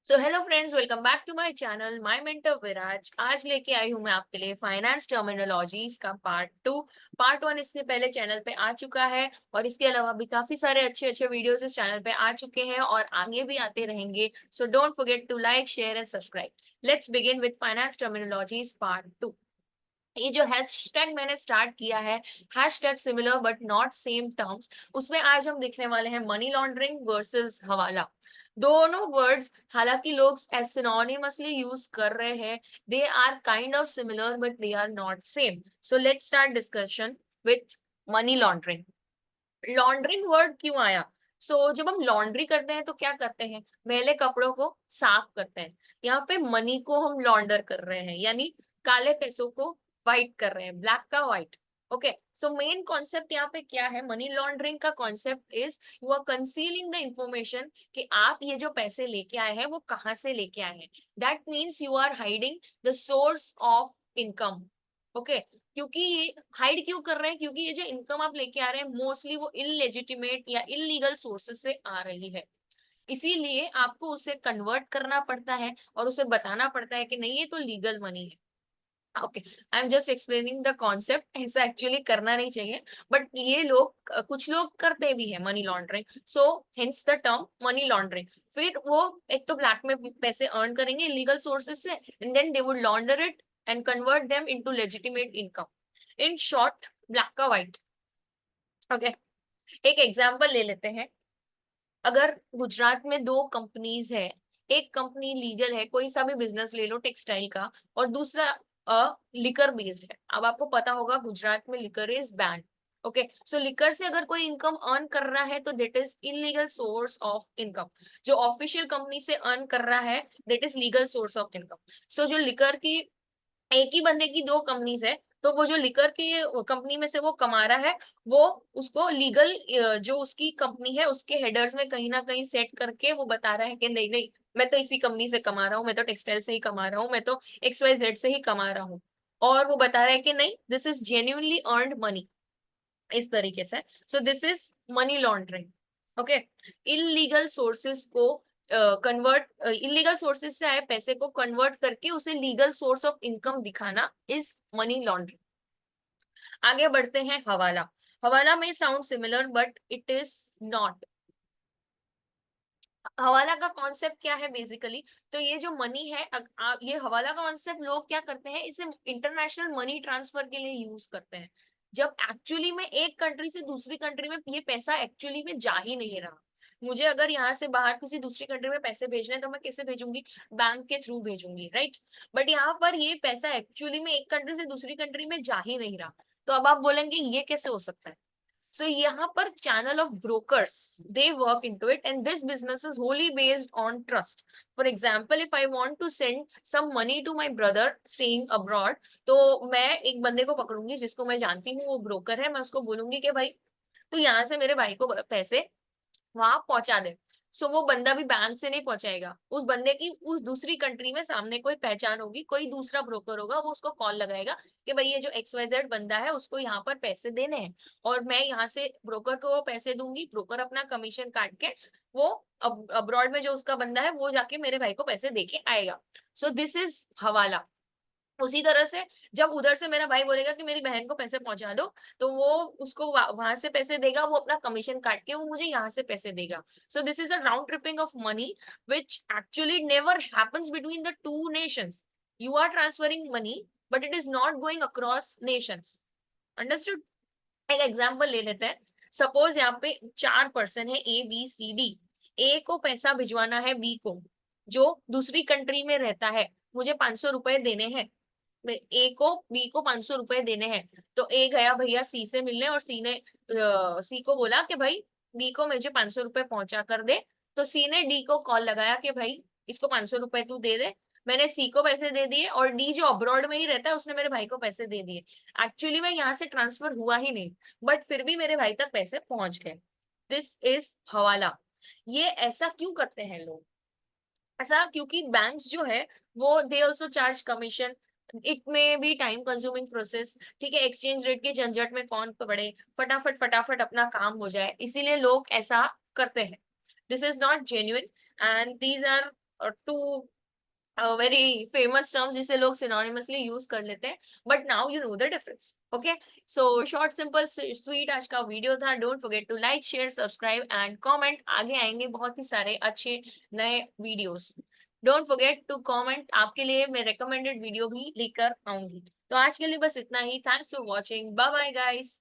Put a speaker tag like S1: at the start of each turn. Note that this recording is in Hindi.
S1: So hello friends, welcome back to my channel my mentor Viraj. आज लेके आई हूँ मैं आपके लिए फाइनेंस टर्मिनोलॉजीज का पार्ट 2। पार्ट 1 इससे पहले चैनल पे आ चुका है और इसके अलावा भी काफी सारे अच्छे अच्छे वीडियोस इस चैनल पे आ चुके हैं और आगे भी आते रहेंगे। So don't forget to like, share and subscribe. Let's begin with finance terminologies part 2। ये जो हैशटैग मैंने स्टार्ट किया है, hashtag similar but not same terms, उसमें आज हम देखने वाले हैं मनी लॉन्ड्रिंग वर्सेस हवाला। दोनों वर्ड्स हालांकि लोग एज सिनोनिमसली यूज कर रहे हैं, they are kind of similar but they are not same. So let's start discussion with money laundering. Laundering word क्यों आया? जब हम लॉन्ड्री करते हैं तो क्या करते हैं? मैले कपड़ों को साफ करते हैं। यहाँ पे मनी को हम लॉन्डर कर रहे हैं, यानी काले पैसों को व्हाइट कर रहे हैं, ब्लैक का white. Okay, so main concept यहाँ पे क्या है? मनी लॉन्ड्रिंग का concept is you are concealing the information कि आप ये जो पैसे लेके आए हैं वो कहाँ से लेके आए हैं। That means you are hiding the source of income. Okay, क्योंकि ये हाइड क्यों कर रहे हैं? क्योंकि ये जो इनकम आप लेके आ रहे हैं मोस्टली वो इललेजिटिमेट या इलीगल सोर्सेस से आ रही है। इसीलिए आपको उसे कन्वर्ट करना पड़ता है और उसे बताना पड़ता है कि नहीं, ये तो लीगल मनी है। Okay, I am just explaining the concept. ऐसा एक्चुअली करना नहीं चाहिए, बट ये लोग कुछ लोग करते भी है money laundering. So hence the term money laundering. फिर वो एक तो ब्लैक में पैसे अर्न करेंगे इलीगल सोर्सेस से, and then they would launder it and convert them into legitimate income. In short, black का व्हाइट। ओके, एक एग्जांपल ले लेते हैं। अगर गुजरात में दो कंपनीज है, एक कंपनी लीगल है, कोई सा भी बिजनेस ले लो टेक्सटाइल का, और दूसरा लिकर बेस्ड है। अब आपको पता होगा गुजरात में liquor is ban. Okay, so liquor से अगर कोई इनकम अर्न कर रहा है तो that is illegal source of income. जो ऑफिशियल कंपनी से अर्न कर रहा है that is legal source of income. So जो लिकर की एक ही बंदे की दो कंपनीज है, तो वो जो लिकर की कंपनी में से वो कमा रहा है, वो उसको लीगल जो उसकी कंपनी है उसके हेडर्स में कहीं ना कहीं सेट करके वो बता रहा है कि नहीं नहीं, मैं तो इसी कंपनी से कमा रहा हूँ, मैं तो टेक्सटाइल से ही कमा रहा हूँ, मैं तो XYZ से ही कमा रहा हूँ। और वो बता रहा है कि नहीं, this is genuinely earned money, इस तरीके से। सो this is money laundering. Okay, illegal sources को कन्वर्ट, इलीगल सोर्सेस से आए पैसे को कन्वर्ट करके उसे लीगल सोर्स ऑफ इनकम दिखाना इज मनी लॉन्ड्रिंग। आगे बढ़ते हैं, हवाला। हवाला में sound similar but it is not. हवाला का कॉन्सेप्ट क्या है बेसिकली? तो ये जो मनी है, ये हवाला का कॉन्सेप्ट लोग क्या करते हैं, इसे इंटरनेशनल मनी ट्रांसफर के लिए यूज करते हैं, जब एक्चुअली में एक कंट्री से दूसरी कंट्री में ये पैसा एक्चुअली में जा ही नहीं रहा। मुझे अगर यहाँ से बाहर किसी दूसरी कंट्री में पैसे भेजने हैं तो मैं कैसे भेजूंगी? बैंक के थ्रू भेजूंगी, राइट? बट यहाँ पर ये पैसा एक्चुअली में एक कंट्री से दूसरी कंट्री में जा ही नहीं रहा। तो अब आप बोलेंगे ये कैसे हो सकता है? So यहाँ पर channel of brokers, they work into it, and this business is wholly based on trust. For example, if I want to send some money to my brother staying abroad, तो मैं एक बंदे को पकड़ूंगी जिसको मैं जानती हूँ, वो ब्रोकर है, मैं उसको बोलूंगी कि भाई तू यहाँ से मेरे भाई को पैसे वहां पहुंचा दे। वो बंदा भी बैंक से नहीं पहुंचाएगा, उस बंदे की उस दूसरी कंट्री में सामने कोई पहचान होगी, कोई दूसरा ब्रोकर होगा, वो उसको कॉल लगाएगा कि भाई ये जो XYZ बंदा है उसको यहाँ पर पैसे देने हैं, और मैं यहाँ से ब्रोकर को वो पैसे दूंगी, ब्रोकर अपना कमीशन काट के वो अब्रॉड में जो उसका बंदा है वो जाके मेरे भाई को पैसे दे के आएगा। सो दिस इज हवाला। उसी तरह से जब उधर से मेरा भाई बोलेगा कि मेरी बहन को पैसे पहुंचा दो, तो वो उसको वहां से पैसे देगा, वो अपना कमीशन काट के वो मुझे यहाँ से पैसे देगा। So this is a round tripping of money which actually never happens between the two nations. You are transferring money but it is not going across nations. Understood? एक एग्जाम्पल ले लेते हैं। सपोज यहाँ पे चार पर्सन है, ABCD। ए को पैसा भिजवाना है बी को, जो दूसरी कंट्री में रहता है। मुझे 500 रुपए देने हैं, ए को बी को 500 रुपए देने हैं। तो ए गया भैया सी से मिलने, और सी ने सी को बोला कि भाई बी को मुझे 500 रुपए पहुंचा कर दे। तो सी ने डी को कॉल लगाया कि भाई इसको 500 रुपए तू दे दे। मैंने सी को पैसे दे दिए, और डी जो अब्रॉड में ही रहता है उसने मेरे भाई को पैसे दे दिए। एक्चुअली में यहाँ से ट्रांसफर हुआ ही नहीं, बट फिर भी मेरे भाई तक पैसे पहुंच गए। दिस इज हवाला। ये ऐसा क्यों करते हैं लोग? ऐसा क्योंकि बैंक्स जो है वो they also charge commission. It में बी टाइम कंज्यूमिंग प्रोसेस, ठीक है? एक्सचेंज रेट के झंझट में कौन पड़े, फटाफट फटाफट अपना काम हो जाए, इसीलिए लोग ऐसा करते हैं। This is not genuine, and these are two very famous terms जिसे लोग सिनोनिमसली यूज कर लेते हैं, but now you know the difference. Okay, so short simple sweet आज का वीडियो था। Don't forget to like share subscribe and comment. आगे आएंगे बहुत ही सारे अच्छे नए videos. Don't forget to comment, आपके लिए मैं रिकमेंडेड वीडियो भी लेकर आऊंगी। तो आज के लिए बस इतना ही। Thanks for watching, bye bye guys.